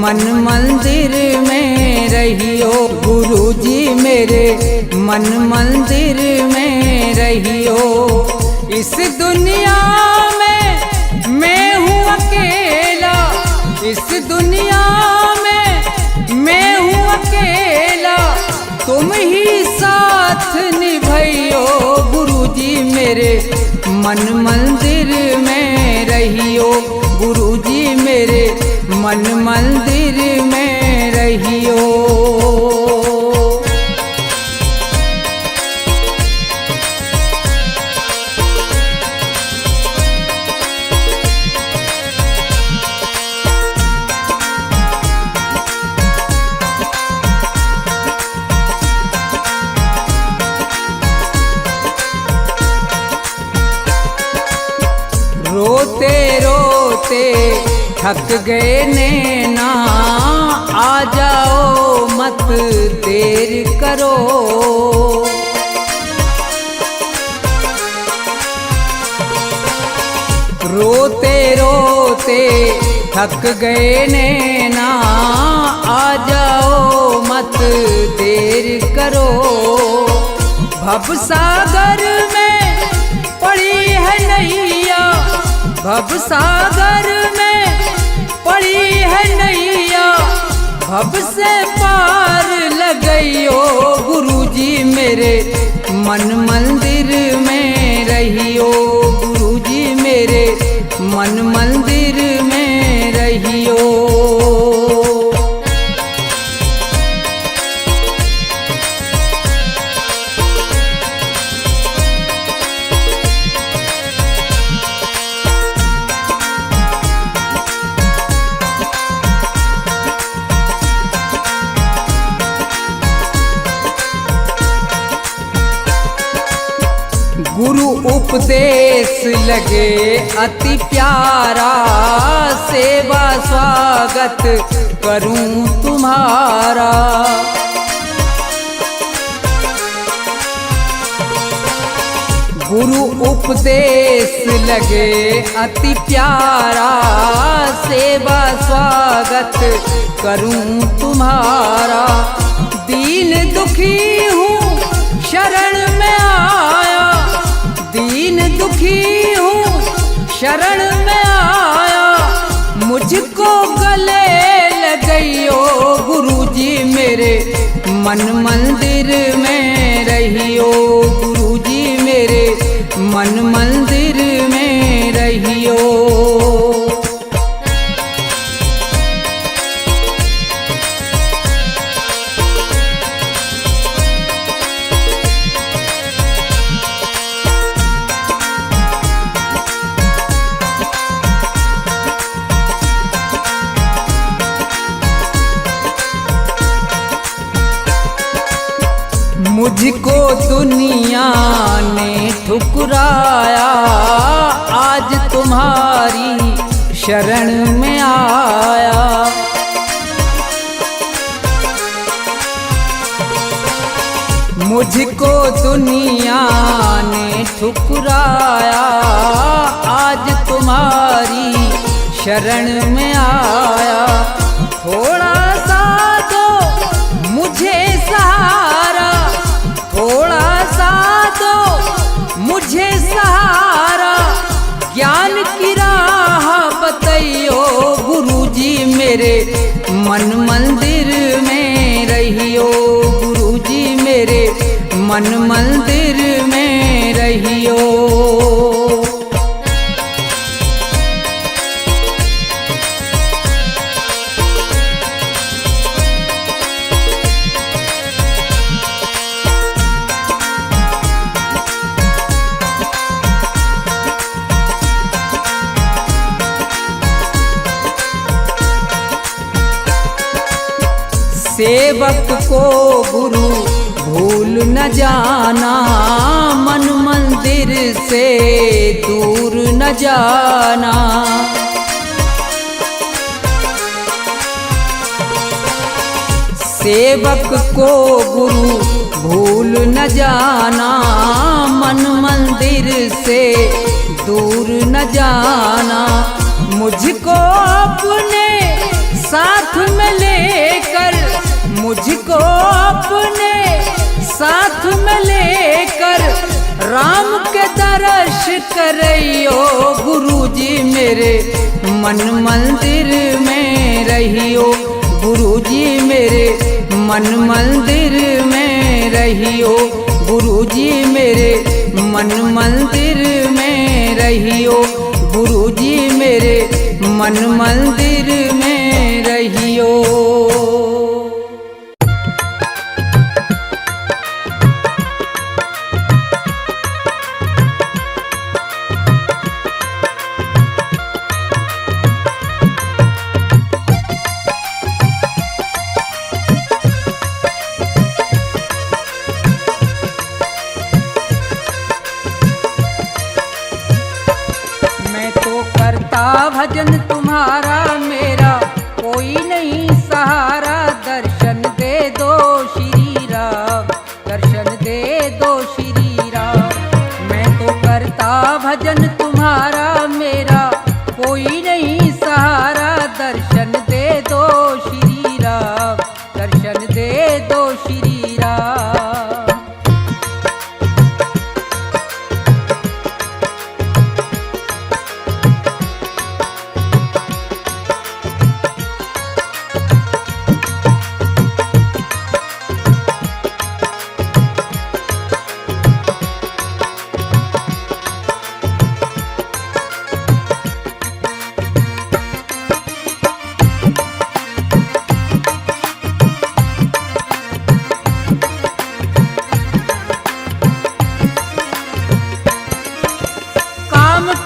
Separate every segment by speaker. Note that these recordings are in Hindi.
Speaker 1: मन मंदिर में रहियो। गुरुजी मेरे मन मंदिर में रहियो। इस दुनिया में मैं हूँ अकेला, इस दुनिया में मैं हूँ अकेला, तुम ही साथ निभाइयो। गुरुजी मेरे मन मंदिर में रहियो। गुरुजी मेरे मन मंदिर में रहियो। रोते रोते थक गए नैना, आ जाओ मत देर करो। रोते रोते थक गए नैना, आ जाओ मत देर करो। भवसागर में पड़ी है नैया, भवसागर में पड़ी है नैया, भव से पार लगइयो। गुरुजी मेरे मन मंदिर में रहियो। गुरुजी मेरे मन मंदिर में रहियो। गुरु उपदेश लगे अति प्यारा, सेवा स्वागत करूं तुम्हारा। गुरु उपदेश लगे अति प्यारा, सेवा स्वागत करूं तुम्हारा। दीन दुखी हूँ शरण में आया, दीन दुखी हूँ शरण में आया, मुझको गले लगइयो। गुरुजी मेरे मन मंदिर में रहियो। गुरुजी मेरे मन मंदिर में रहियो। मुझको दुनिया ने ठुकराया, आज तुम्हारी शरण में आया। मुझको दुनिया ने ठुकराया, आज तुम्हारी शरण में आया। थोड़ा सा दो मुझे सहारा, थोड़ा सा दो मुझे सहारा, ज्ञान की राह बताइयो। गुरुजी मेरे मन मंदिर में रहियो। गुरुजी मेरे मन मंदिर में रहियो। सेवक को गुरु भूल न जाना, मन मंदिर से दूर न जाना। सेवक को गुरु भूल न जाना, मन मंदिर से दूर न जाना। मुझको अपने साथ में लेकर मुझको अपने, साथ में लेकर राम के दर्श करियो गुरुजी मेरे मन मंदिर में रहियो, गुरुजी मेरे मन मंदिर में रहियो, गुरुजी मेरे मन मंदिर में रहियो, गुरुजी मेरे मन मंदिर में रहियो। भजन तुम्हारा मेरा कोई नहीं सहारा, दर्शन दे दो श्री राम, दर्शन दे दो श्री राम। मैं तो करता भजन तुम्हारा मेरा कोई नहीं सहारा, दर्शन दे दो श्री राम, दर्शन दे दो श्री राम।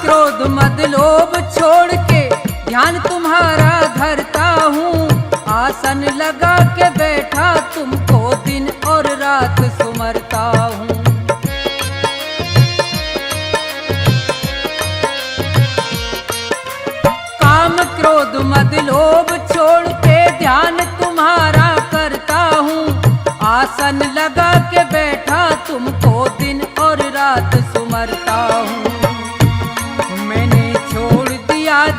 Speaker 1: क्रोध मद लोभ छोड़ के ध्यान तुम्हारा धरता हूँ, आसन लगा के बैठा तुमको दिन और रात सुमरता हूँ। काम क्रोध मद लोभ छोड़ के ध्यान तुम्हारा करता हूँ, आसन लगा के बैठा तुमको दिन और रात सुमरता हूँ।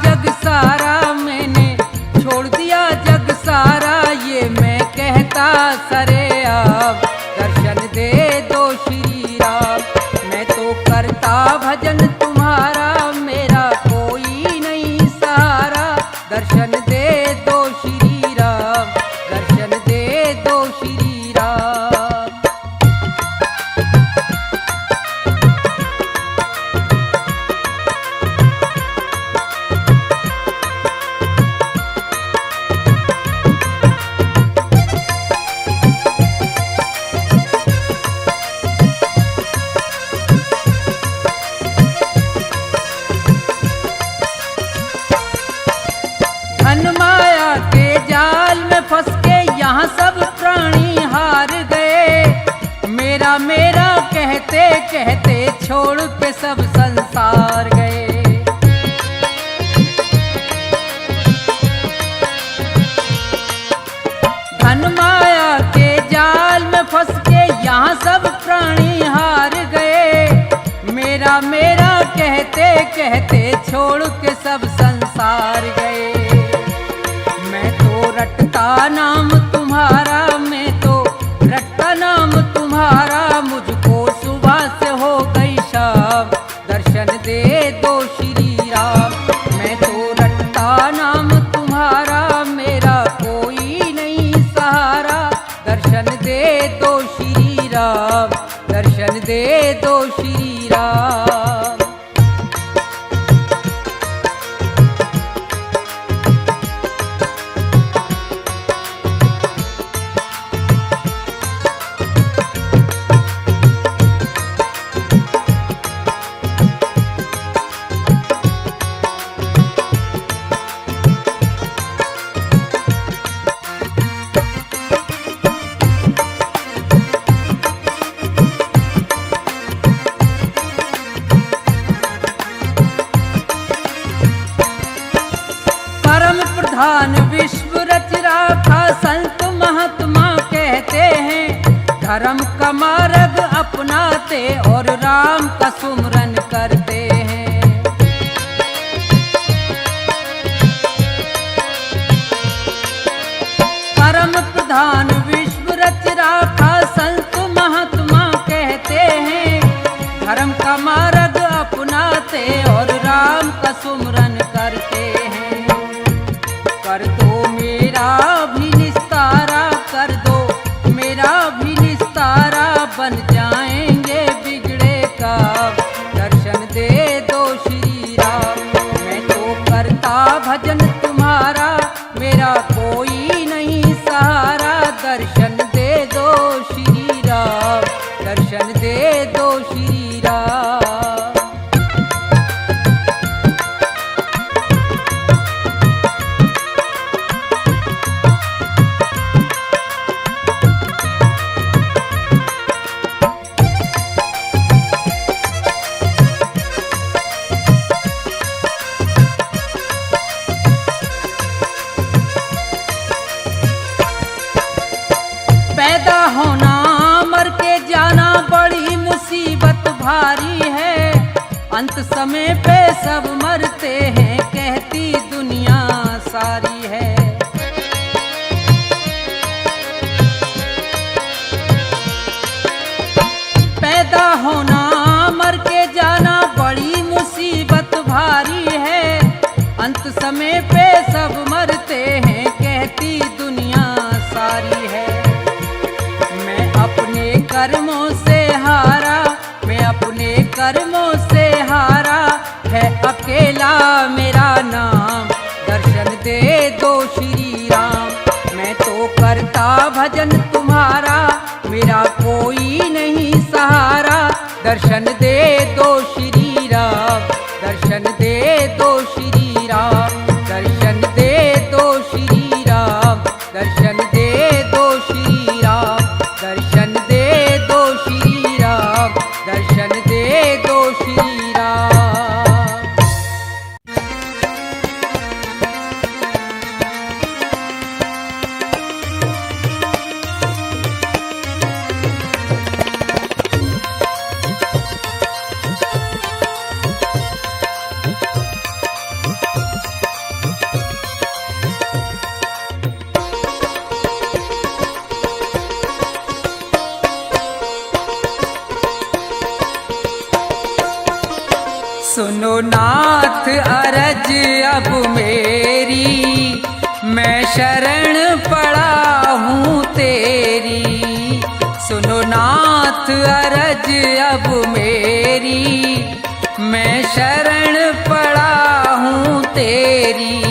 Speaker 1: जग सारा मैंने छोड़ दिया जग सारा, ये मैं कहता सरे आप, दर्शन दे दो श्री राम। मैं तो करता भजन तुम्हारा मेरा कोई नहीं सहारा, दर्शन दे दो श्री राम, दर्शन दे दो श्री राम। फंस के यहाँ सब प्राणी हार गए, मेरा मेरा कहते कहते छोड़ के सब संसार गए। धन माया के जाल में फंस के यहाँ सब प्राणी हार गए, मेरा मेरा कहते कहते छोड़ के सब संसार गए। रटता नाम तुम्हारा, मैं तो रटता नाम तुम्हारा, मुझको सुबह से हो गई शाम, दर्शन दे दो श्री राम। मैं तो रटता नाम तुम्हारा मेरा कोई नहीं सहारा, दर्शन दे दो श्री राम, दर्शन दे दो श्री राम। प्रधान विश्व रच राखा संत महात्मा कहते हैं, धर्म का मार्ग अपनाते और राम का सुमरन करते हैं। समाधान विश्व रच राखा संत महात्मा कहते हैं। धर्म का मार्ग अपनाते और राम का सुमरन करते हैं। कर दो मेरा भी निस्तारा, कर दो मेरा भी निस्तारा, बन जाएंगे बिगड़े का, दर्शन दे दो श्री राम। मैं तो करता भजन तुम्हारा, मेरा कोई नहीं सहारा, दर्शन दे दो श्री राम, दर्शन दे दो श्री राम। पैदा होना मर के जाना बड़ी मुसीबत भारी है। अंत समय पे सब मरते हैं, कहती दुनिया सारी है। पैदा होना मर के जाना बड़ी मुसीबत भारी है। अंत समय पे सब मरते हैं, कहती दुनिया सारी है। अपने कर्मों से हारा, मैं अपने कर्मों से हारा, है अकेला मेरा नाम, दर्शन दे दो श्री राम। मैं तो करता भजन तुम्हारा, मेरा कोई नहीं सहारा, दर्शन दे दो श्री राम, दर्शन दे दो श्री राम, दर्शन दे दो श्री राम, दर्शन दे दो श्री राम, दर्शन दे दो श्री राम, दर्शन दे दो श्री राम। सुनो नाथ अरज अब मेरी, मैं शरण पड़ा हूँ तेरी। सुनो नाथ अरज अब मेरी, मैं शरण पड़ा हूँ तेरी।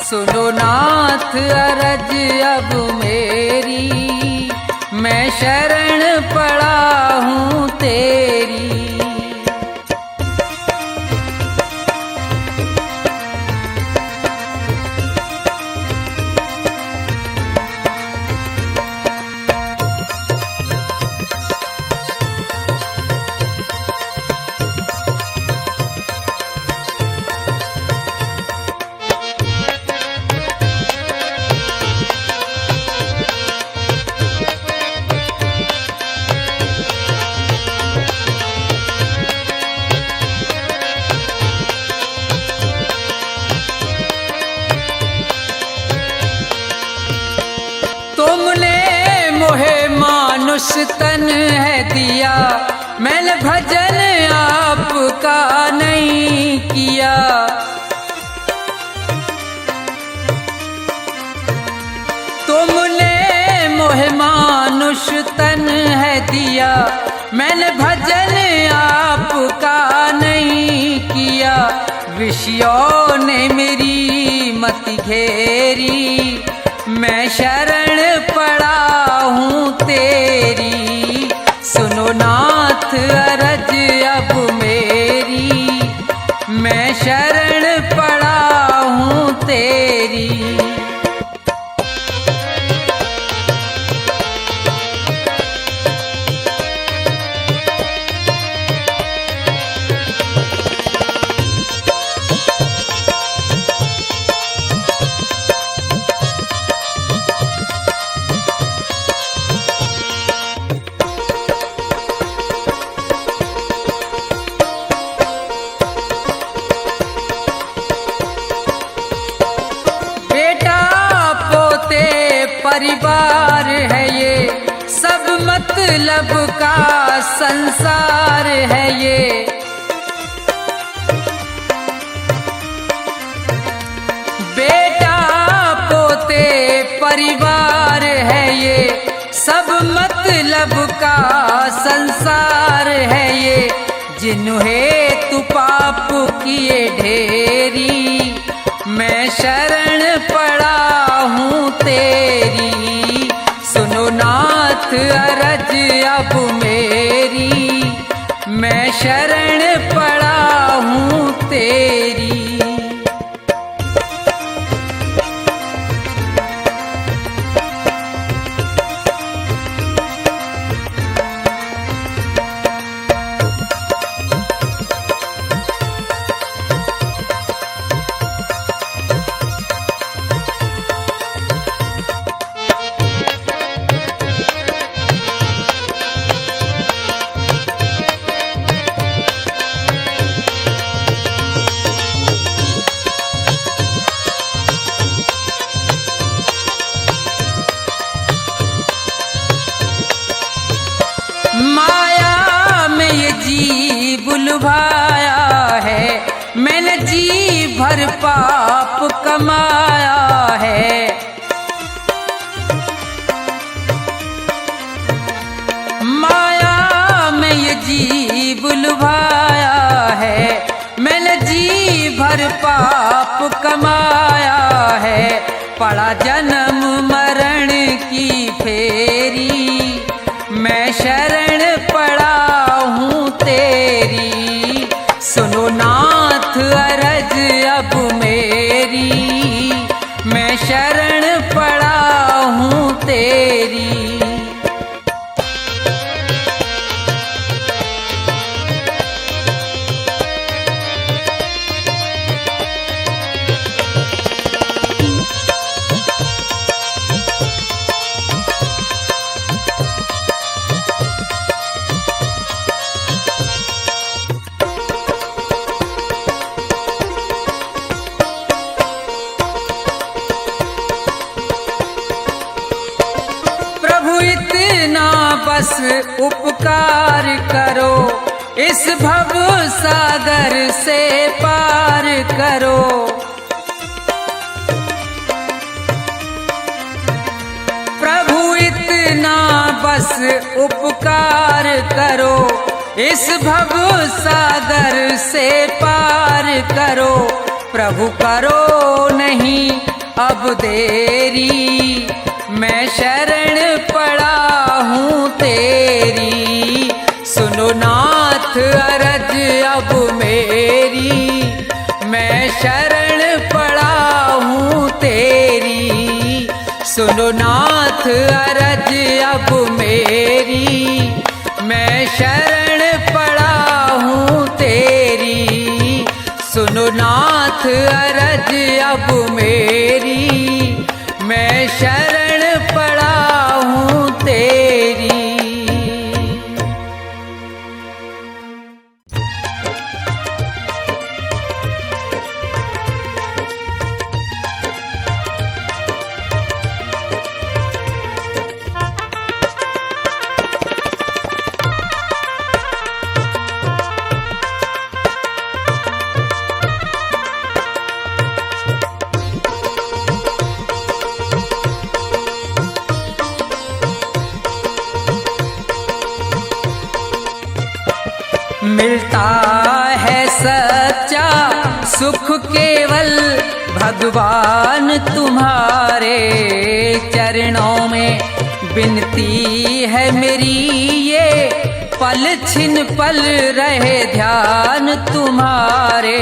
Speaker 1: सुनो नाथ अरज अब मेरी, मैं शरण पड़ा हूँ तेरी। मानुष तन है दिया, मैंने भजन आपका नहीं किया। तुमने मोहे मानुष तन है दिया, मैंने भजन आपका नहीं किया। विषयों ने मेरी मति घेरी, मैं शरण पड़ा हूँ तेरी। सुनो नाथ अरज अब मेरी, मैं शरण पड़ा हूँ तेरी। परिवार है ये, सब मतलब का संसार है ये। बेटा पोते परिवार है ये, सब मतलब का संसार है ये। जिन्हें तू पाप किए ढेरी, मैं शरण पड़ा हूँ तेरी। सुनो नाथ अरज अब मेरी, मैं शरण पड़ा हूँ तेरी। माया में ये जी बुलवाया है, मैंने जी भर पाप कमाया है। माया में ये जी बुलवाया है, मैंने जी भर पाप कमाया है। पड़ा जन्म मरण की फेरी, मैं शरण पड़ा हूँ तेरी। सुनो नाथ अरज अब मेरी, मैं शरण पड़ा हूँ तेरी। इतना बस उपकार करो, इस भव सागर से पार करो। प्रभु इतना बस उपकार करो, इस भव सागर से पार करो। प्रभु करो नहीं अब देरी, मैं शरण पड़ा हूँ तेरी। सुनो नाथ अरज अब मेरी, मैं शरण पड़ा हूँ तेरी। सुनो नाथ अरज अब मेरी, मैं शरण पड़ा हूँ तेरी। सुनो नाथ अरज अब मेरी, मैं शरण पड़ा हूँ तेरी। मिलता है सच्चा सुख केवल भगवान तुम्हारे चरणों में। विनती है मेरी ये पल छिन पल रहे ध्यान तुम्हारे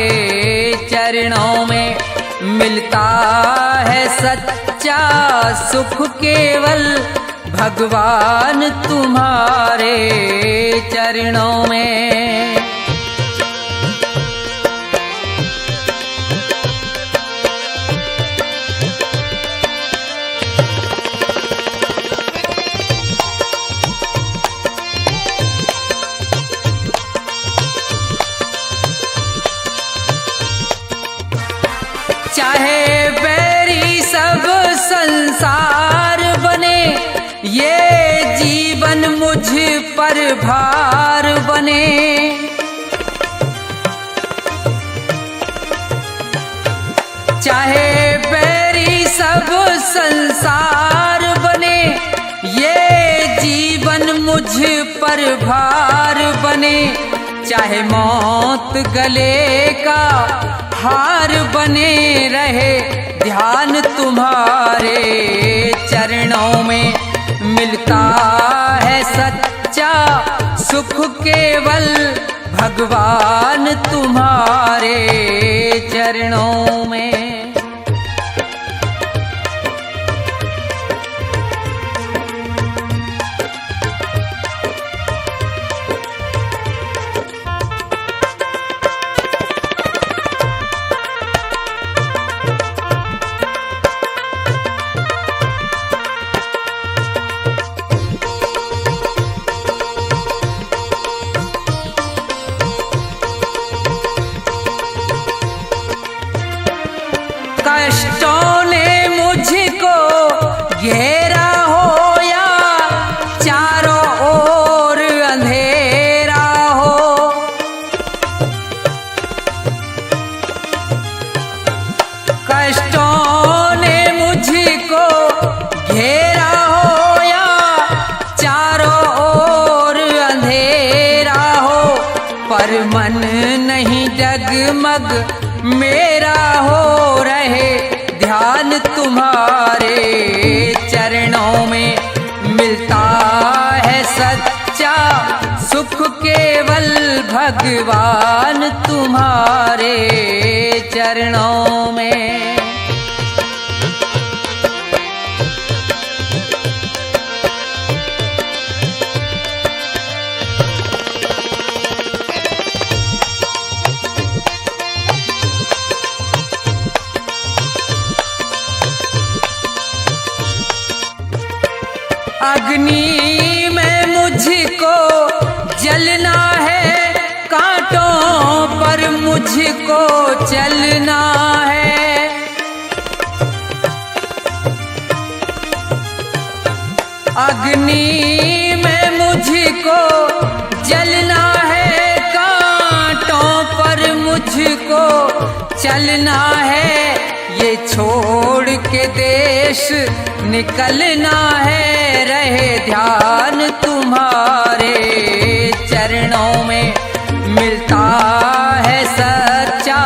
Speaker 1: चरणों में। मिलता है सच्चा सुख केवल भगवान तुम्हारे चरणों में। चाहे बैरी सब संसार बने, ये जीवन मुझ पर भार बने। चाहे बैरी सब संसार बने, ये जीवन मुझ पर भार बने। चाहे मौत गले का हार बने रहे, ध्यान तुम्हारे चरणों में मिलता है सच्चा सुख केवल भगवान तुम्हारे चरणों में। कष्टों ने मुझको घेरा हो या चारों ओर अंधेरा हो, कष्टों ने मुझको घेरा हो या चारों ओर अंधेरा हो, पर मन नहीं डगमग मेरा हो रहे, ध्यान तुम्हारे चरणों में मिलता है सच्चा सुख केवल भगवान तुम्हारे चरणों में। अग्नि में मुझको जलना है, कांटों पर मुझको चलना है। अग्नि में मुझको जलना है, कांटों पर मुझको चलना है। ये छोड़ के देश निकलना है, रहे ध्यान तुम्हारे चरणों में मिलता है सच्चा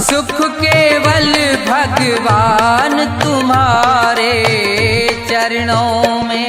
Speaker 1: सुख केवल भगवान तुम्हारे चरणों में।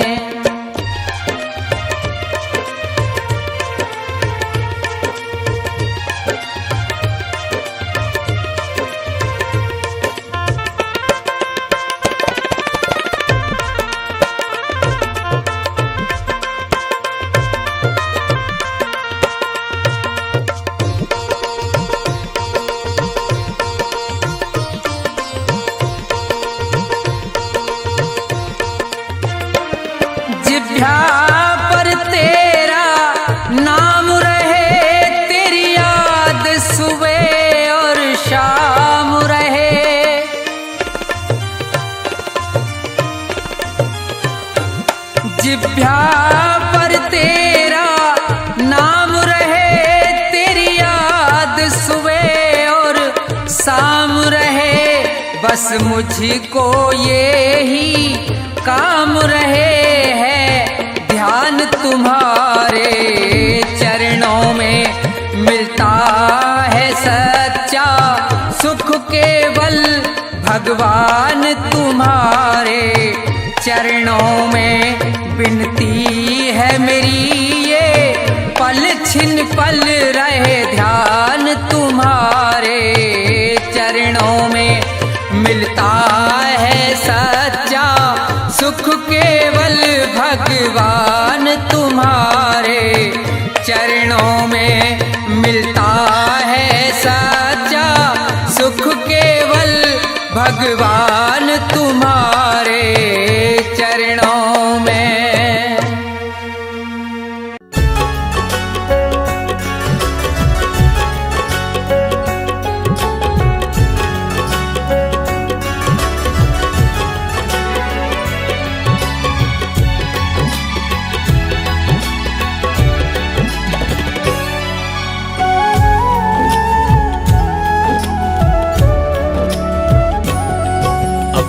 Speaker 1: जिभ्या पर तेरा नाम रहे, तेरी याद सुबह और शाम रहे। जिभ्या पर तेरा नाम रहे, तेरी याद सुबह और शाम रहे। बस मुझको ये ही काम रहे है, ध्यान तुम्हारे चरणों में मिलता है सच्चा सुख केवल भगवान तुम्हारे चरणों में। विनती है मेरी ये पल छिन पल रहे, ध्यान तुम्हारे चरणों में मिलता है सच्चा सुख केवल भगवान तुम्हारे चरणों में मिलता है सच्चा सुख केवल भगवान तुम्हारे चरणों में।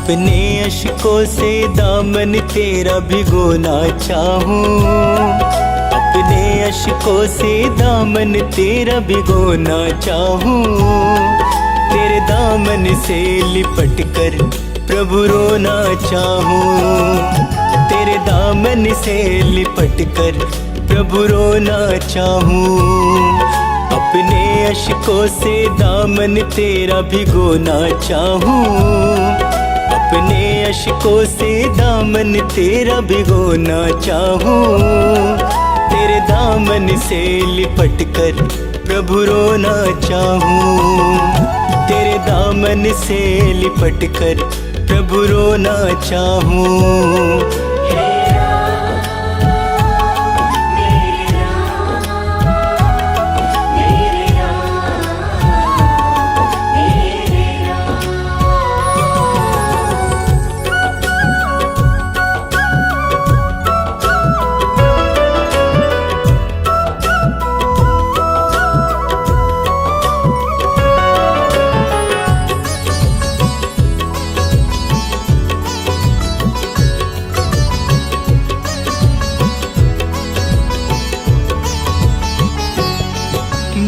Speaker 2: अपने अश्कों से दामन तेरा भिगोना चाहूं, अपने अश्कों से दामन तेरा भिगोना चाहूं। तेरे दामन से लिपट कर प्रभु रोना चाहूं, तेरे दामन से लिपट कर प्रभु रोना चाहूं। अपने अश्कों से दामन तेरा भिगोना चाहूं, अपने अश्कों से दामन तेरा भिगोना चाहूं। तेरे दामन से लिपट कर प्रभु रोना चाहूं, तेरे दामन से लिपट कर प्रभु रोना चाहूं।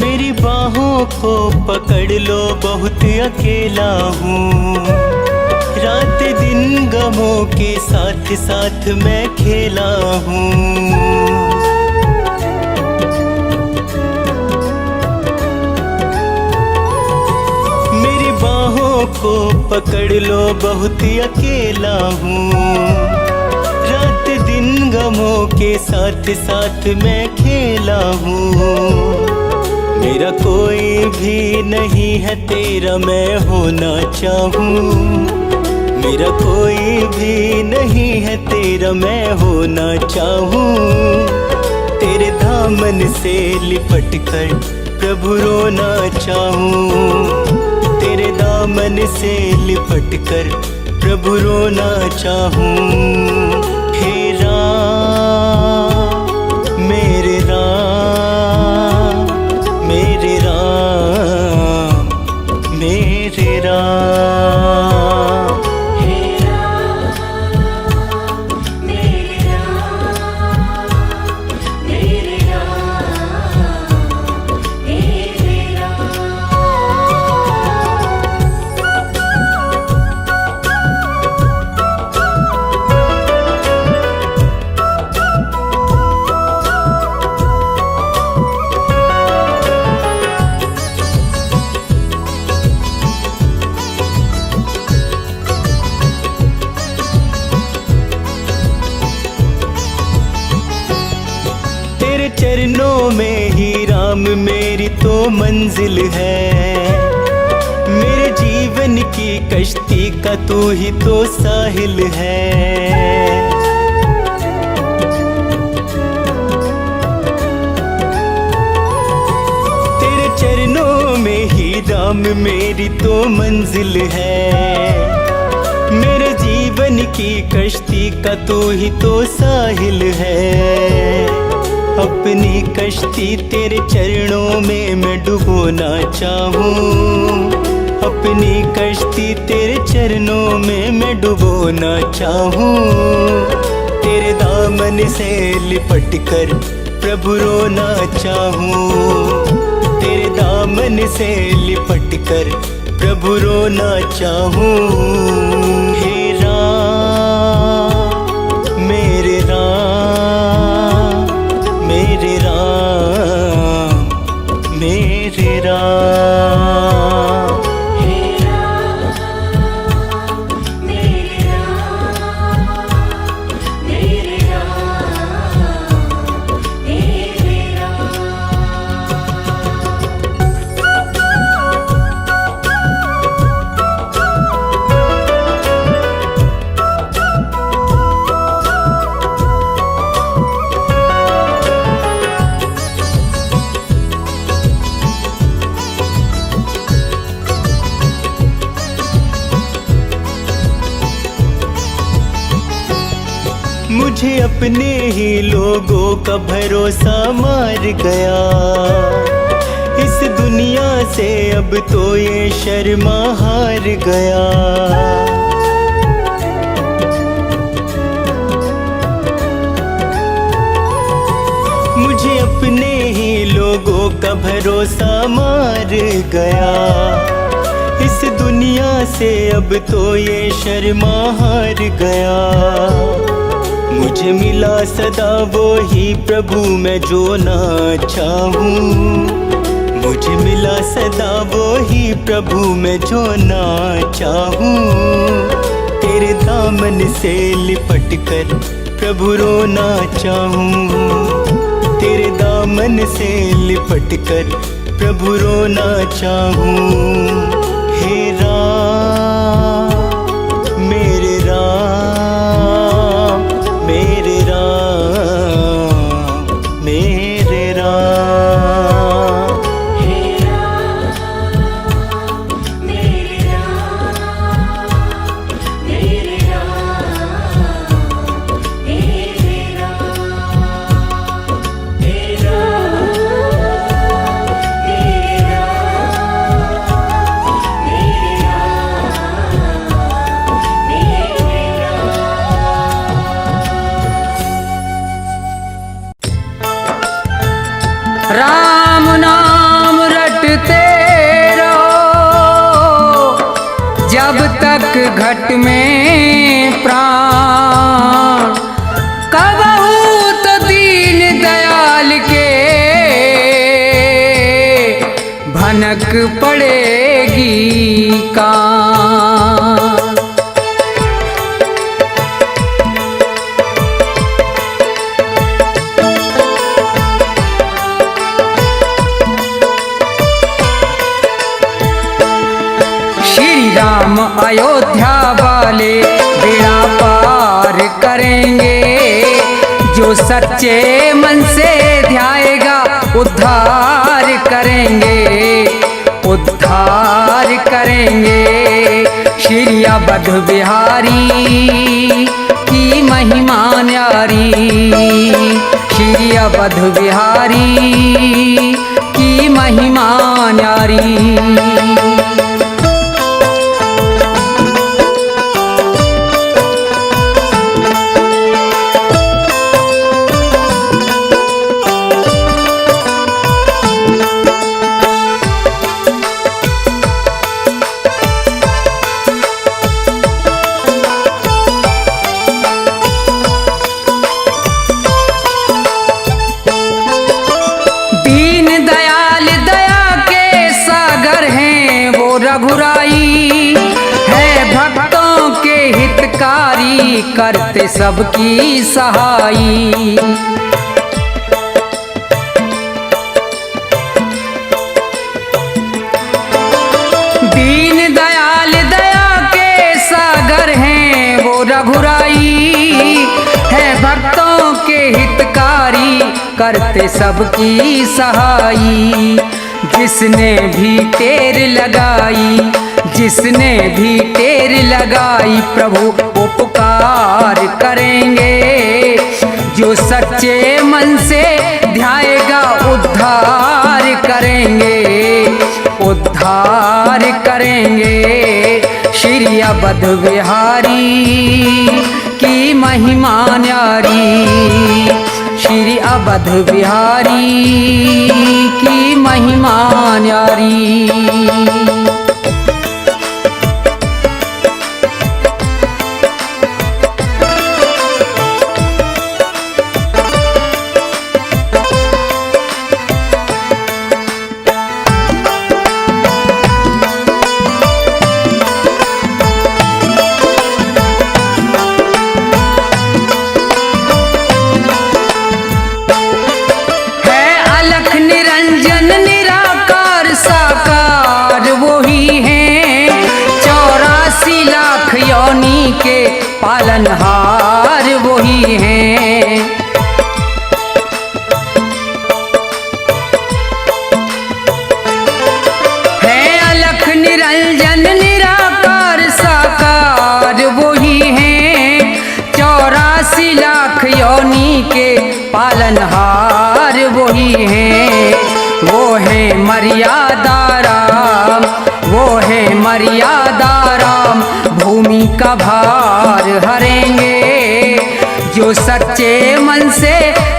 Speaker 2: मेरी बाहों को पकड़ लो, बहुत अकेला हूँ। रात दिन गमों के साथ साथ मैं खेला हूँ। मेरी बाहों को पकड़ लो, बहुत अकेला हूँ। रात दिन गमों के साथ साथ मैं खेला हूँ। मेरा कोई भी नहीं है तेरा मैं होना चाहूँ, मेरा कोई भी नहीं है तेरा मैं होना चाहूँ। तेरे दामन से लिपट कर प्रभु रोना चाहूँ, तेरे दामन से लिपट कर प्रभु रोना चाहूँ। हे राम मेरे राम, मेरे राम मेरे राम।
Speaker 3: हे राम मेरे राम, मेरे राम मेरे राम।
Speaker 2: तेरे चरणों में ही राम मेरी तो मंजिल है। मेरे जीवन की कश्ती का तू ही तो साहिल है। तेरे चरणों में ही राम मेरी तो मंजिल है। मेरे जीवन की कश्ती का तू ही तो साहिल है। अपनी कश्ती तेरे चरणों में मैं डुबोना चाहूँ, अपनी कश्ती तेरे चरणों में मैं डुबोना चाहूँ। तेरे दामन से लिपट कर प्रभु रोना चाहूँ, तेरे दामन से लिपट कर प्रभु रोना चाहूँ। हे राम मेरे राम, मेरे राम मेरे राम।
Speaker 3: हे राम मेरे राम, मेरे राम मेरे राम।
Speaker 2: मुझे अपने ही लोगों का भरोसा मार गया। इस दुनिया से अब तो ये शर्मा हार गया। मुझे अपने ही लोगों का भरोसा मार गया। इस दुनिया से अब तो ये शर्मा हार गया। मुझे मिला सदा वो ही प्रभु मैं जो ना चाहूं। मुझे मिला सदा वो ही प्रभु मैं जो ना चाहूं। तेरे दामन से लिपट कर प्रभु रोना चाहूं। तेरे दामन से लिपट कर प्रभु रोना चाहूं। हे राम मेरे राम मेरे राम मेरे राम।
Speaker 3: हे राम मेरे राम मेरे राम मेरे राम। हे राम मेरे
Speaker 1: राम नाम रटते रहो जब तक घट में प्राण। कबहू तो दीन दयाल के भनक पड़ेगी कान। राम अयोध्या वाले बेड़ा पार करेंगे। जो सच्चे मन से ध्याएगा उद्धार करेंगे उद्धार करेंगे। श्री अवध बिहारी की महिमा न्यारी। श्री अवध बिहारी की महिमा न्यारी। रघुराई है भक्तों के हितकारी करते सबकी सहाई। दीन दयाल दया के सागर हैं वो रघुराई है भक्तों के हितकारी करते सबकी सहाई। जिसने भी टेर लगाई जिसने भी टेर लगाई प्रभु उपकार करेंगे। जो सच्चे मन से ध्याएगा उद्धार करेंगे उद्धार करेंगे। श्री अवध बिहारी की महिमा न्यारी। श्री अवध बिहारी की महिमा न्यारी। के पालनहार वही हैं। है अलख निरंजन निराकार साकार वही हैं। 84 लाख योनि के पालनहार वही हैं। वो है मर्यादा राम वो है मर्यादा राम भूमि का भार हरेंगे। जो सच्चे मन से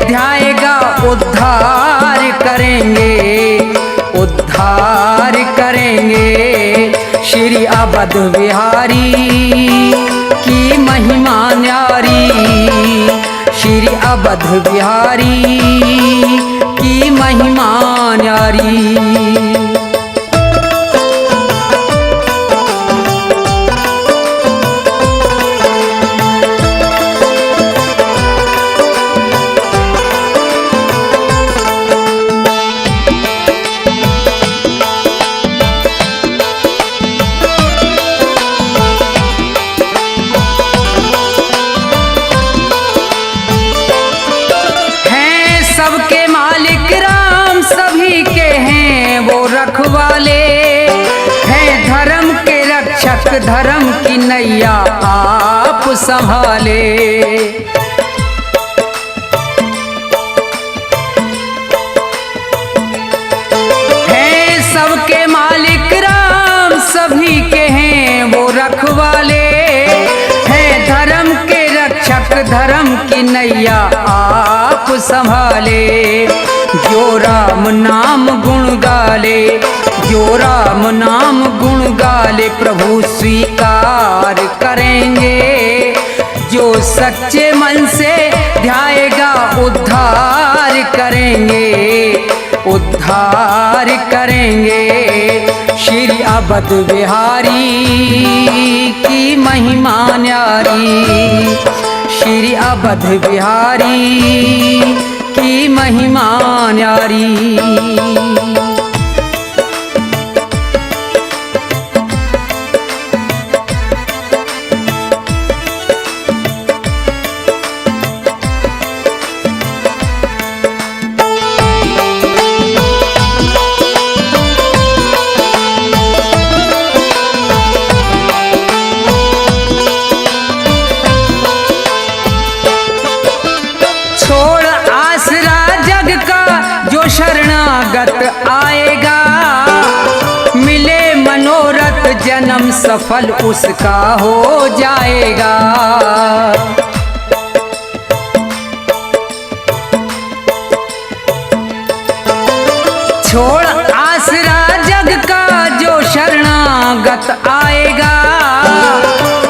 Speaker 1: ध्याएगा उद्धार करेंगे, उद्धार करेंगे। श्री अवध बिहारी की महिमा न्यारी, श्री अवध बिहारी की महिमा न्यारी। सबके मालिक राम सभी के हैं वो रखवाले, हैं धर्म के रक्षक धर्म की नैया आप संभाले। हैं सबके मालिक राम सभी के हैं वो रखवाले, हैं धर्म के रक्षक धर्म की नैया आप संभाले। जो राम नाम गुण गाले, जो राम नाम गुण गाले प्रभु स्वीकार करेंगे। जो सच्चे मन से ध्याएगा उद्धार करेंगे, उद्धार करेंगे। श्री अवध बिहारी की महिमा न्यारी, श्री अवध बिहारी की महिमा न्यारी। शरणागत आएगा, मिले मनोरथ जन्म सफल उसका हो जाएगा। छोड़ आसरा जग का जो शरणागत आएगा,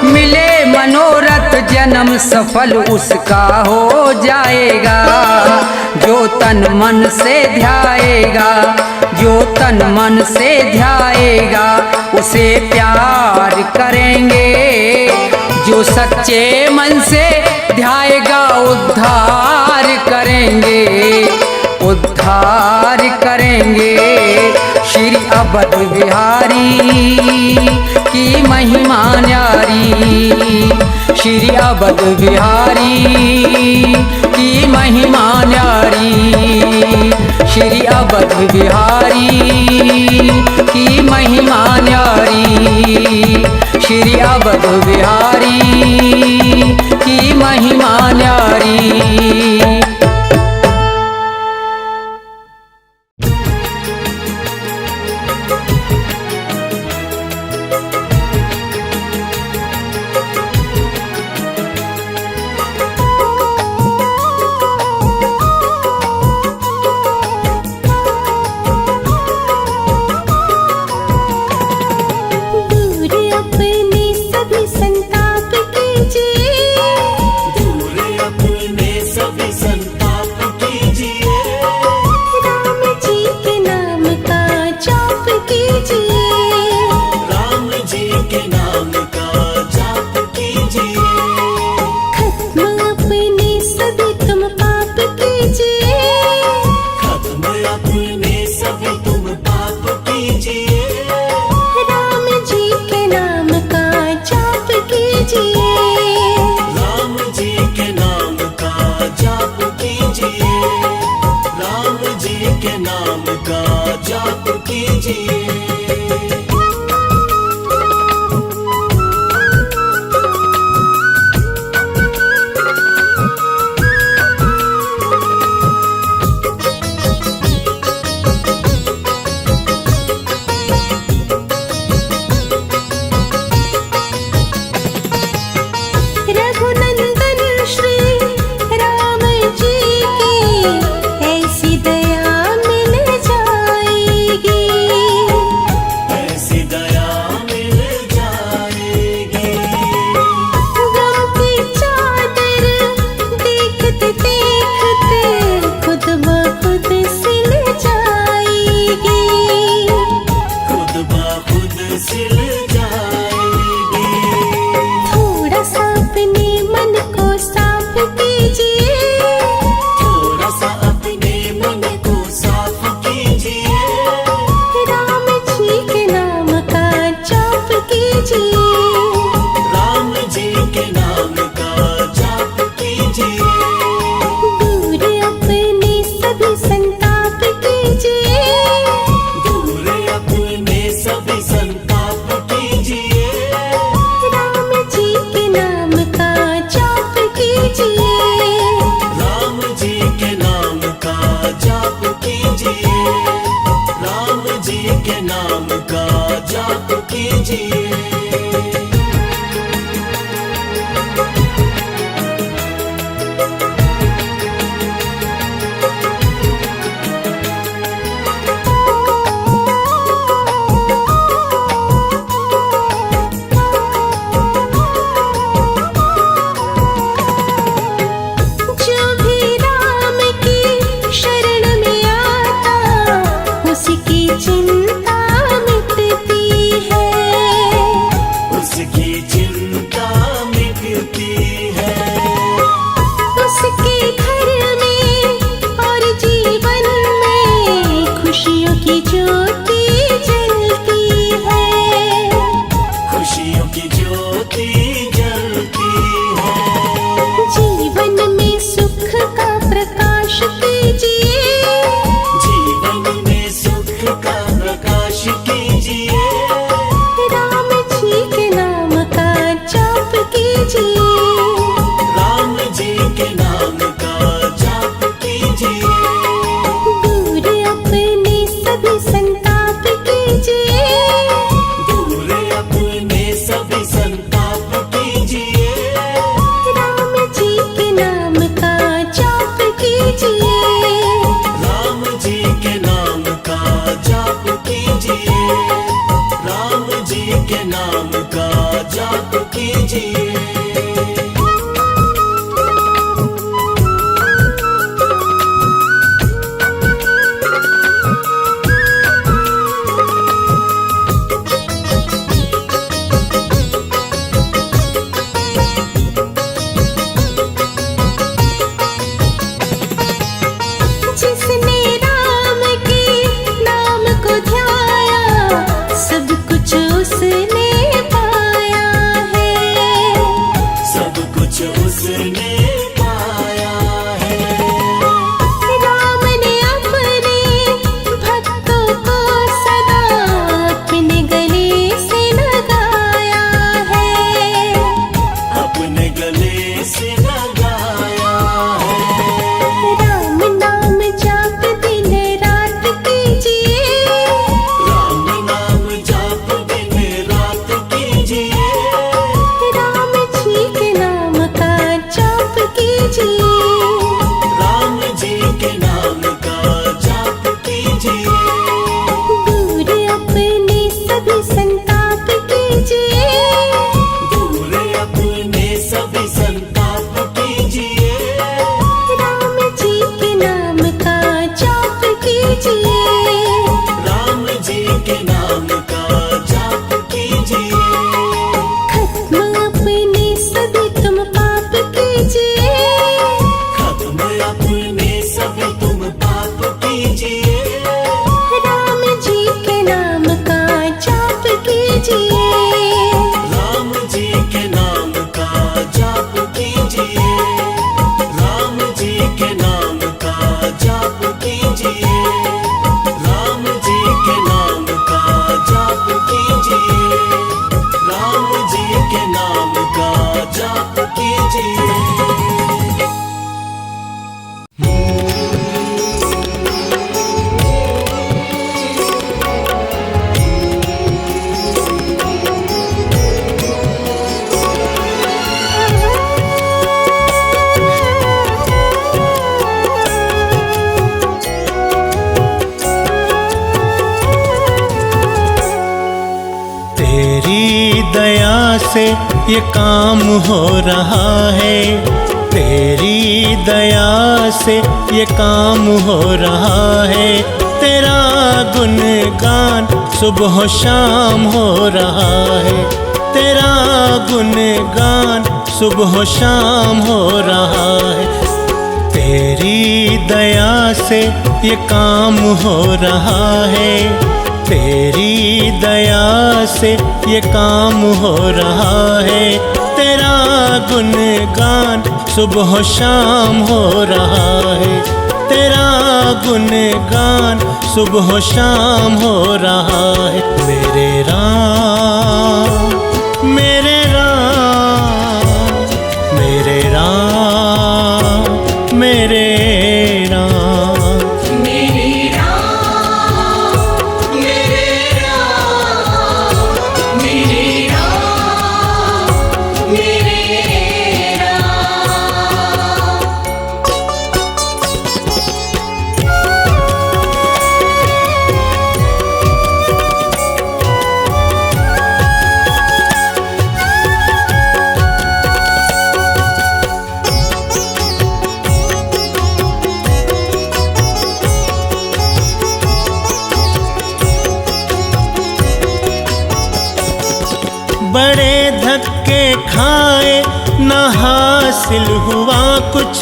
Speaker 1: मिले मनोरथ जन्म सफल उसका हो जाएगा। जो तन मन से ध्याएगा, जो तन मन से ध्याएगा उसे प्यार करेंगे। जो सच्चे मन से ध्याएगा उद्धार करेंगे, उद्धार करेंगे। श्री अवध बिहारी की महिमा न्यारी, श्री अवध बिहारी की महिमा न्यारी, श्री अवध बिहारी की महिमा न्यारी, श्री अवध बिहारी की महिमा न्यारी।
Speaker 3: दूर अपने सब
Speaker 2: के नाम का जाप कीजिए।
Speaker 4: से ये काम हो रहा है, तेरी दया से ये काम हो रहा है। तेरा गुणगान सुबह शाम हो रहा है, तेरा गुणगान सुबह शाम हो रहा है। तेरी दया से ये काम हो रहा है, तेरी दया से ये काम हो रहा है। तेरा गुणगान सुबह शाम हो रहा है, तेरा गुणगान सुबह शाम हो रहा है। मेरे राम मेरे राम मेरे राम मेरे राम
Speaker 3: मेरे राम मेरे
Speaker 4: न हासिल हुआ कुछ,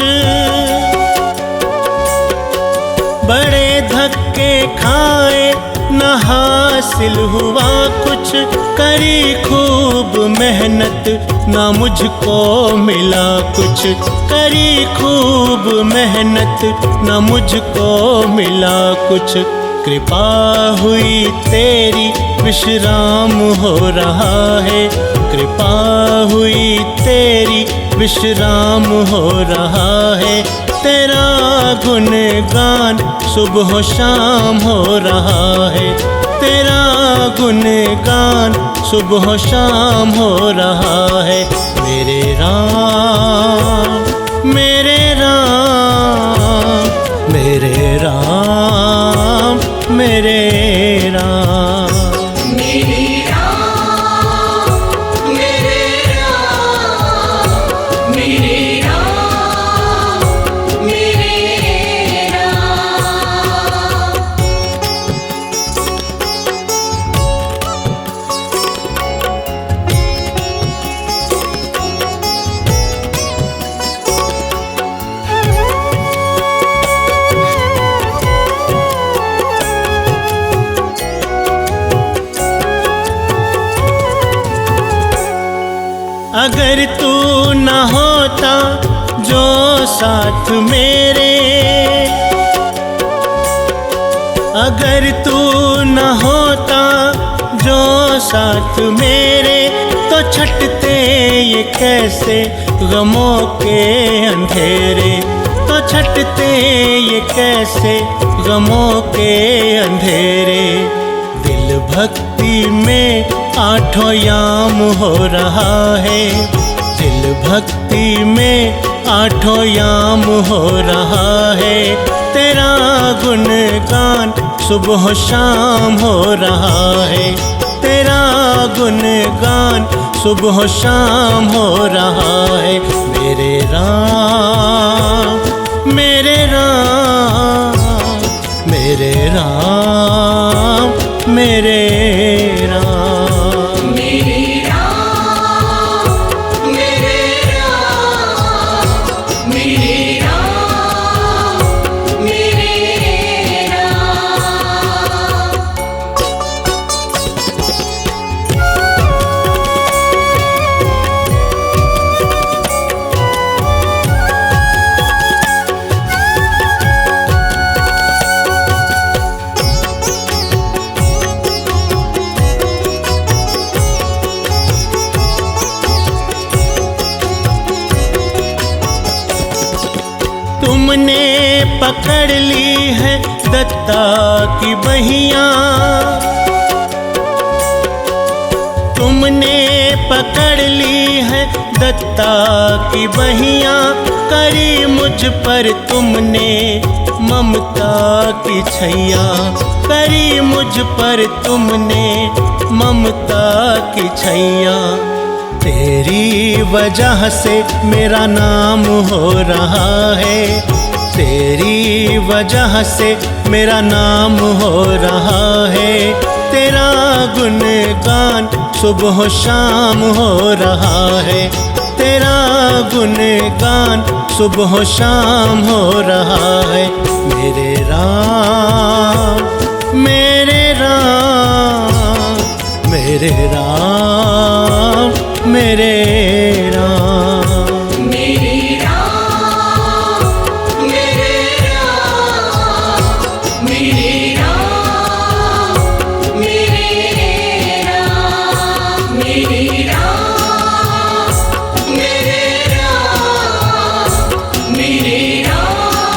Speaker 4: बड़े धक्के खाए न हासिल हुआ कुछ, करी खूब मेहनत ना मुझको मिला कुछ, करी खूब मेहनत ना मुझको मिला कुछ। कृपा हुई तेरी विश्राम हो रहा है, कृपा हुई तेरी विश्राम हो रहा है, तेरा गुणगान सुबह शाम हो रहा है, तेरा गुणगान सुबह शाम हो रहा है। मेरे राम मेरे राम मेरे राम मेरे राम।
Speaker 3: मेरे राम मेरे राम मेरे राम मेरे राम।
Speaker 4: अगर तू न होता जो साथ मेरे, अगर तू न होता जो साथ मेरे, तो छटते ये कैसे गमों के अंधेरे, तो छटते ये कैसे गमों के अंधेरे। दिल भक्ति में आठों याम हो रहा है, दिल भक्ति में आठों याम हो रहा है, तेरा गुणगान सुबह शाम हो रहा है, तेरा गुणगान सुबह शाम हो रहा है। मेरे राम मेरे राम मेरे राम मेरे राम।
Speaker 3: मेरे राम मेरे राम मेरे राम मेरे राम।
Speaker 4: तुमने पकड़ ली है दत्ता की बहियां, तुमने पकड़ ली है दत्ता की बहियां, करी मुझ पर तुमने ममता की छैया, करी मुझ पर तुमने ममता की छैया। तेरी वजह से मेरा नाम हो रहा है, तेरी वजह से मेरा नाम हो रहा है, तेरा गुणगान सुबह शाम हो रहा है, तेरा गुणगान सुबह शाम हो रहा है। मेरे राम मेरे राम मेरे राम मेरे राम।
Speaker 3: मेरे राम मेरे राम मेरे राम मेरे राम। मेरे राम मेरे राम मेरे राम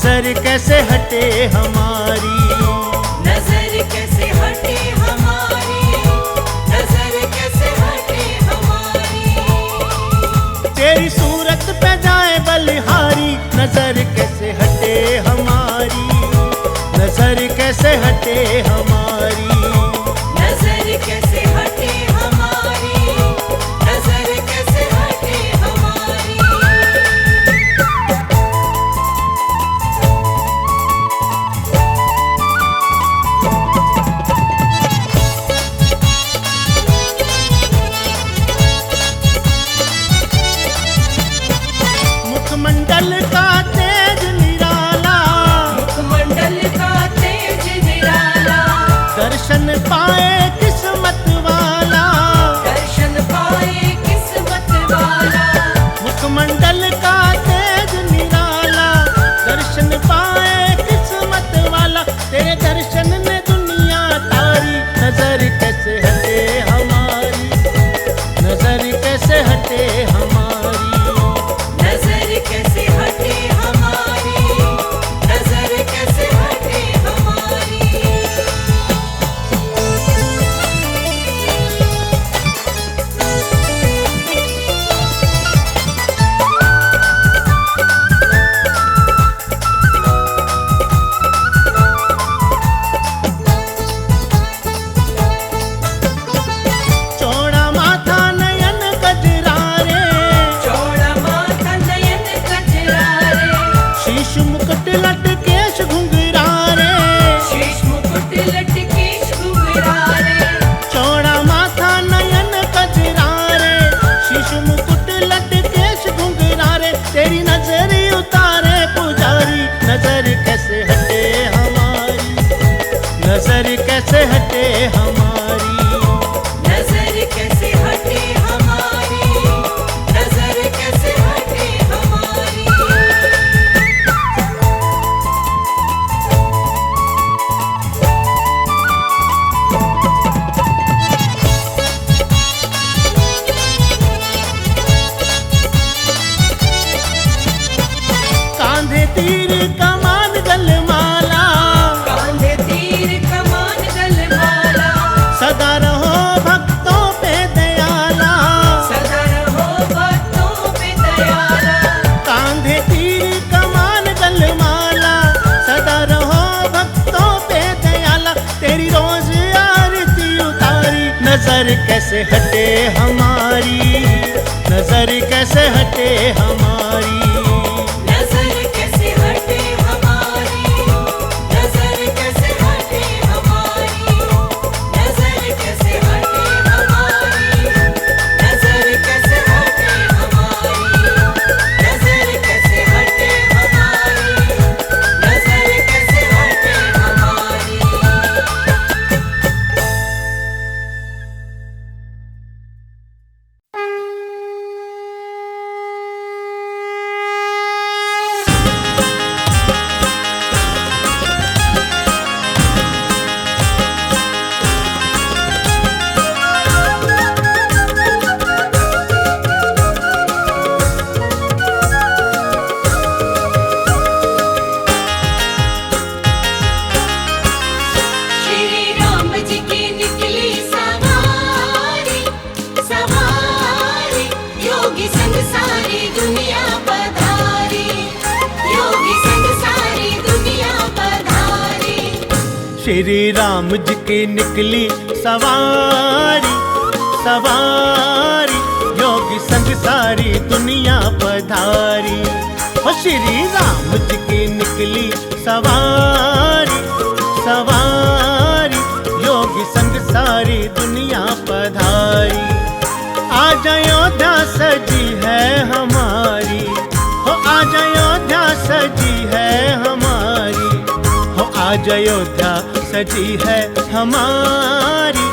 Speaker 4: नजर कैसे हटे हमारी,
Speaker 3: नजर कैसे हटे हमारी, नजर कैसे हटे हमारी।
Speaker 4: तेरी सूरत पे जाए बलिहारी, नजर कैसे हटे हमारी, नजर कैसे हटे हमारी,
Speaker 3: नजर कैसे हटे हमारी, नजर कैसे हटे हमारी।
Speaker 4: मुखमंडल का तेज निराला,
Speaker 3: मुखमंडल का तेज निराला,
Speaker 4: दर्शन पाए किस्मत वाला,
Speaker 3: दर्शन पाए किस्मत वाला।
Speaker 4: मुखमंडल का तेज निराला, दर्शन पाए किस्मत वाला। तेरे दर्शन ने दुनिया तारी, नजर कैसे हटे हमारी, नजर कैसे हटे हमारी,
Speaker 3: नजर कैसे हटे हमारी, नजर कैसे हटे हमारी।
Speaker 4: चौड़ा माथा नयन गजरारे,
Speaker 3: चौड़ा माथा नयन कजरारे,
Speaker 4: शीश मुकुट लट केश घुंघरारे,
Speaker 3: शीश मुकुट लटकेश घुंघरारे।
Speaker 4: चौड़ा माथा नयन गजरारे, शीश मुकुट लट केश घुंघरारे। तेरी नजर उतारे पुजारी, नजर कैसे हटे हमारी, नजर कैसे हटे हमारी,
Speaker 3: नजर कैसे हटे हमारी, नजर कैसे हटे हमारी।
Speaker 4: कांधे तीर कमान गलमाला,
Speaker 3: कांधे तीर कमान गलवाला,
Speaker 4: सदा रहो भक्तों पे दयाला।
Speaker 3: सदा रहो भक्तों पे दयाला।
Speaker 4: कांधे तीर कमान गलमाला, सदा रहो भक्तों पे दयाला। तेरी रोज आरती उतारी, नजर कैसे हटे हमारी, नजर कैसे हटे हमारी,
Speaker 3: नजर कैसे हटे हमारी, नजर कैसे हटे हमारी, नजर कैसे हटे हमारी, नजर कैसे हटे हमारी, नजर कैसे हटे हमारी, नजर कैसे हटे हमारी। श्री राम जी की निकली सवारी, सवारी, योगी संग सारी दुनिया पधारी, योगी संग सारी दुनिया पधारी।
Speaker 4: श्री राम जी की निकली सवारी, सवारी, योगी संग सारी दुनिया पधारी। ओ श्री राम जी की निकली सवारी, सवारी, योगी संग सारी दुनिया पधारी। आज अयोध्या सजी है हमारी, हो आज अयोध्या सजी है हमारी, हो आज अयोध्या सजी है हमारी,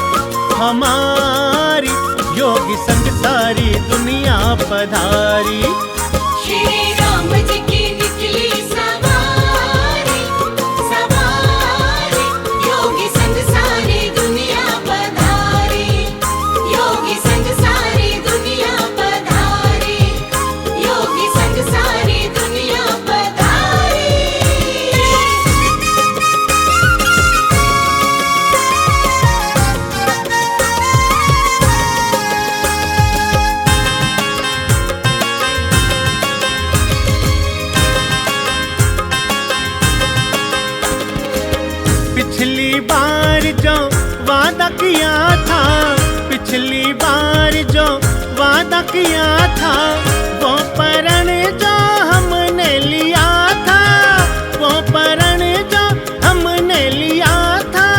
Speaker 4: हमारी, योगी संग सारी दुनिया पधारी।
Speaker 3: श्री राम जी की निकली सवारी, सवारी, योगी संग सारी दुनिया पधारी, योगी संग सारी दुनिया पधारी, योगी संग सारी दुनिया पधारी।
Speaker 4: किया था, वो प्रण जो हमने लिया था, वो प्रण जो हमने लिया था,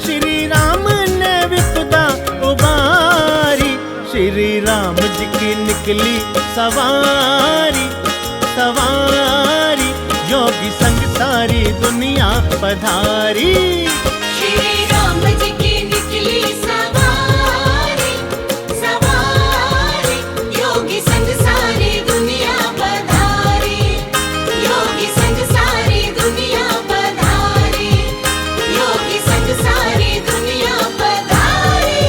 Speaker 4: श्री राम ने विपदा उबारी, श्री राम जी की निकली सवारी, सवारी, योगी संग सारी दुनिया पधारी।
Speaker 3: श्री राम जी की निकली सवारी, सवारी, योगी संग सारी दुनिया पधारी, योगी संग सारी दुनिया पधारी, योगी संग सारी दुनिया पधारी।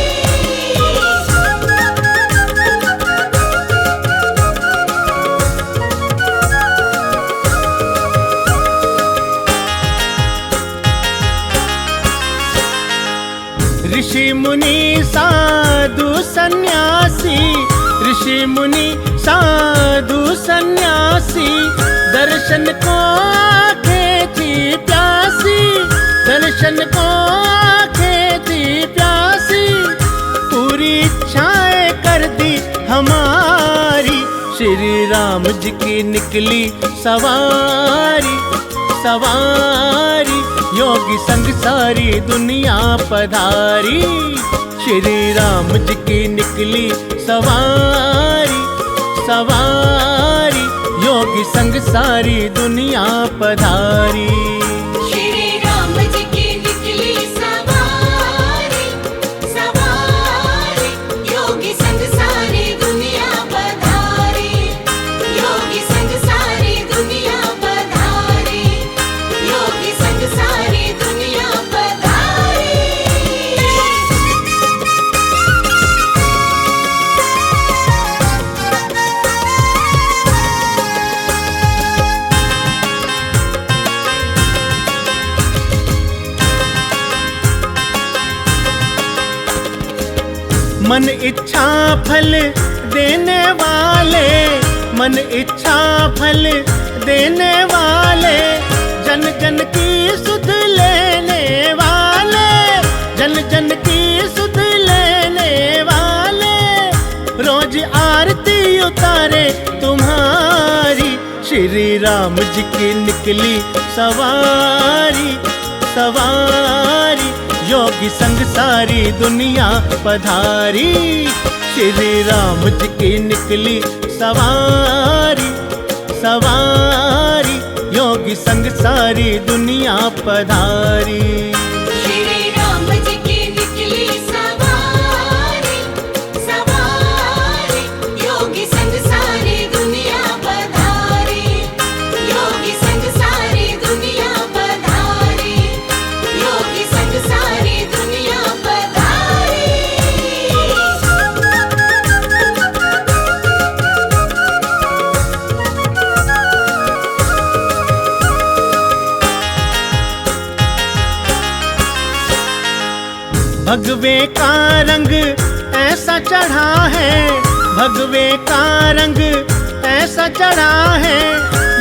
Speaker 4: ऋषि मुनि साधु सन्यासी, ऋषि मुनि साधु सन्यासी, दर्शन को आंखें थी प्यासी, दर्शन को आंखें थी प्यासी, पूरी इच्छाएं कर दी हमारी, श्री राम जी की निकली सवारी, सवारी, योगी संग सारी दुनिया पधारी, श्री राम जी की निकली सवारी, सवारी, योगी संग सारी दुनिया पधारी।
Speaker 3: श्री राम जी की निकली सवारी, सवारी, योगी संग सारी दुनिया पधारी, योगी संग सारी दुनिया पधारी, योगी संग सारी दुनिया पधारी।
Speaker 4: मन इच्छा फल देने वाले, मन इच्छा फल देने वाले, जन जन की सुध लेने वाले, जन जन की सुध लेने वाले, रोज आरती उतारे तुम्हारी, श्री राम जी की निकली सवारी, सवारी, योगी संग सारी दुनिया पधारी, श्री राम जी की निकली सवारी, सवारी, योगी संग सारी दुनिया पधारी।
Speaker 3: श्री राम जी की निकली सवारी, सवारी, योगी संग सारी दुनिया पधारी, योगी संग सारी दुनिया पधारी, योगी संग सारी दुनिया पधारी।
Speaker 4: भगवे का रंग ऐसा चढ़ा है, भगवे का रंग ऐसा चढ़ा है,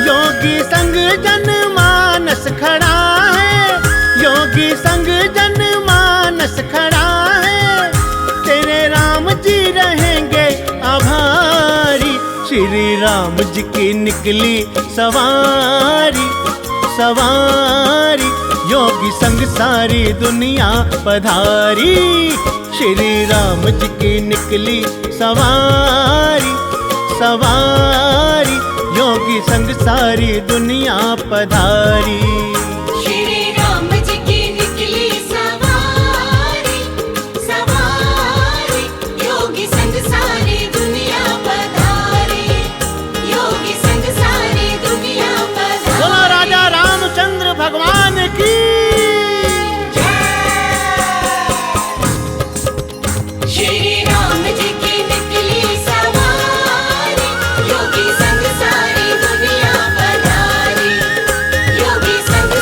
Speaker 4: योगी संग जनमानस खड़ा है, योगी संग जनमानस खड़ा है, तेरे राम जी रहेंगे आभारी, श्री राम जी की निकली सवारी, सवारी, योगी संग सारी दुनिया पधारी, श्री राम जी की निकली सवारी, सवारी, योगी संग सारी दुनिया पधारी।
Speaker 3: श्री राम जी की निकली सवारी, सवारी, योगी संग सारी दुनिया पधारी, योगी संग सारी दुनिया पधारी।
Speaker 4: बोलो राजा रामचंद्र भगवान की।
Speaker 3: श्री राम जी की निकली सवारी, योगी संग सारी दुनिया पधारी, योगी संग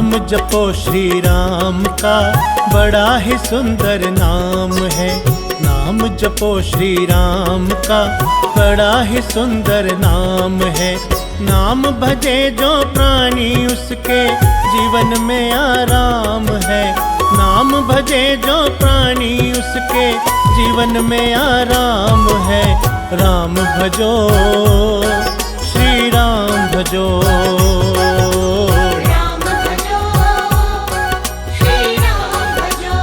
Speaker 4: नाम जपो श्री राम का बड़ा ही सुंदर नाम है। नाम जपो श्री राम का बड़ा ही सुंदर नाम है। नाम भजे जो प्राणी उसके जीवन में आराम है। नाम भजे जो प्राणी उसके जीवन में आराम है। राम भजो श्री राम भजो।
Speaker 3: राम भजो श्री राम भजो।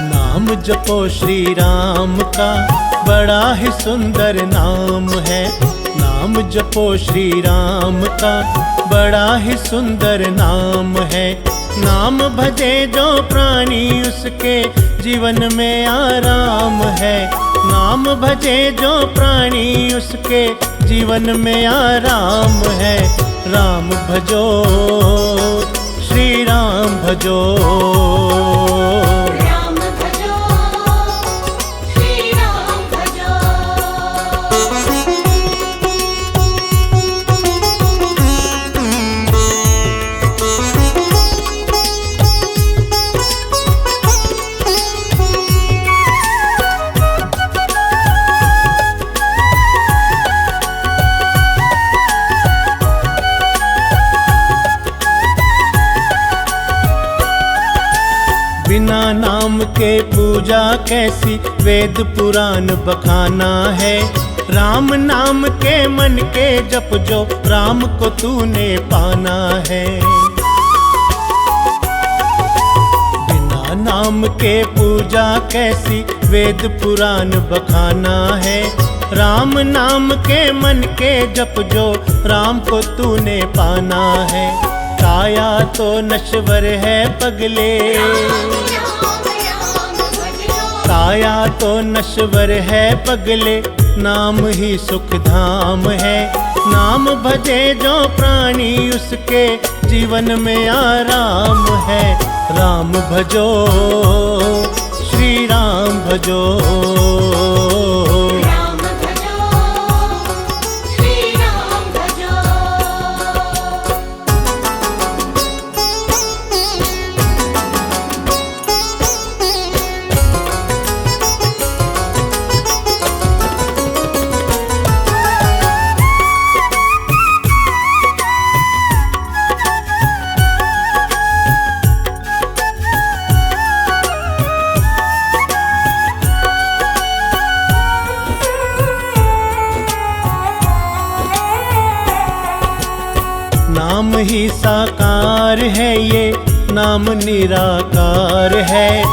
Speaker 4: नाम जपो श्री राम का बड़ा ही सुंदर नाम है। नाम जपो श्री राम का बड़ा ही सुंदर नाम है। नाम भजे जो प्राणी उसके जीवन में आराम है। नाम भजे जो प्राणी उसके जीवन में आराम है। राम भजो श्री राम भजो।
Speaker 3: राम भजो श्री राम भजो।
Speaker 4: बिना नाम के पूजा कैसी, वेद पुराण बखाना है। राम नाम के मन के जप जो, राम को तूने पाना है। बिना नाम के पूजा कैसी, वेद पुराण बखाना है। राम नाम के मन के जप जो, राम को तूने पाना है। काया तो नश्वर है पगले, काया तो नश्वर है पगले, नाम ही सुख धाम है। नाम भजे जो प्राणी उसके जीवन में आराम है। राम भजो श्री राम भजो।
Speaker 3: राम भजो श्री राम भजो।
Speaker 4: नाम ही साकार है ये, नाम निराकार है।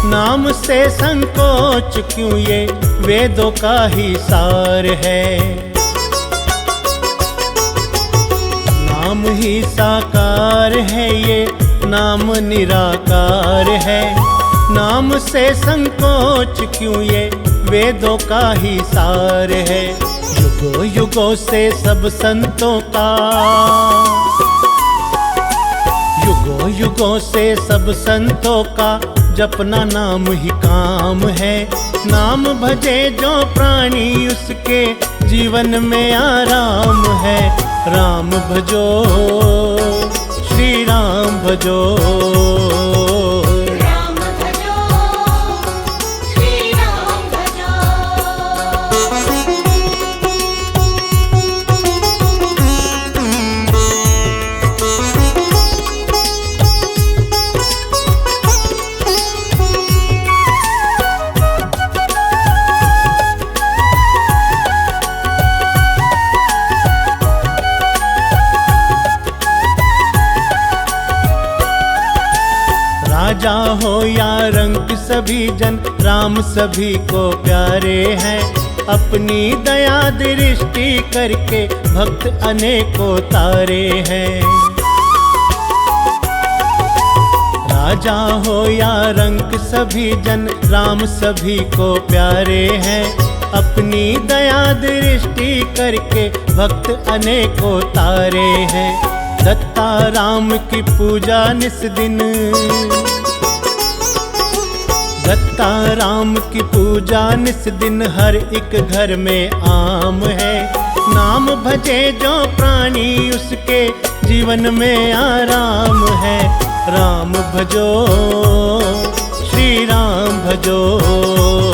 Speaker 4: नाम से संकोच क्यों, ये वेदों का ही सार है। नाम ही साकार है ये, नाम निराकार है। नाम से संकोच क्यों, ये वेदों का ही सार है। युगों युगों से सब संतों का, युगों युगों से सब संतों का जपना नाम ही काम है। नाम भजे जो प्राणी उसके जीवन में आराम है। राम भजो श्री राम भजो।
Speaker 3: राम भजो श्री राम भजो।
Speaker 4: राजा हो या रंक सभी जन, राम सभी को प्यारे हैं। अपनी दया दृष्टि करके भक्त अनेकों तारे हैं। राजा हो या रंक सभी जन, राम सभी को प्यारे हैं। अपनी दया दृष्टि करके भक्त अनेकों तारे हैं। दत्ता राम की पूजा निस दिन, दत्ता राम की पूजा निस दिन हर एक घर में आम है। नाम भजे जो प्राणी उसके जीवन में आराम है। राम भजो, श्री राम भजो।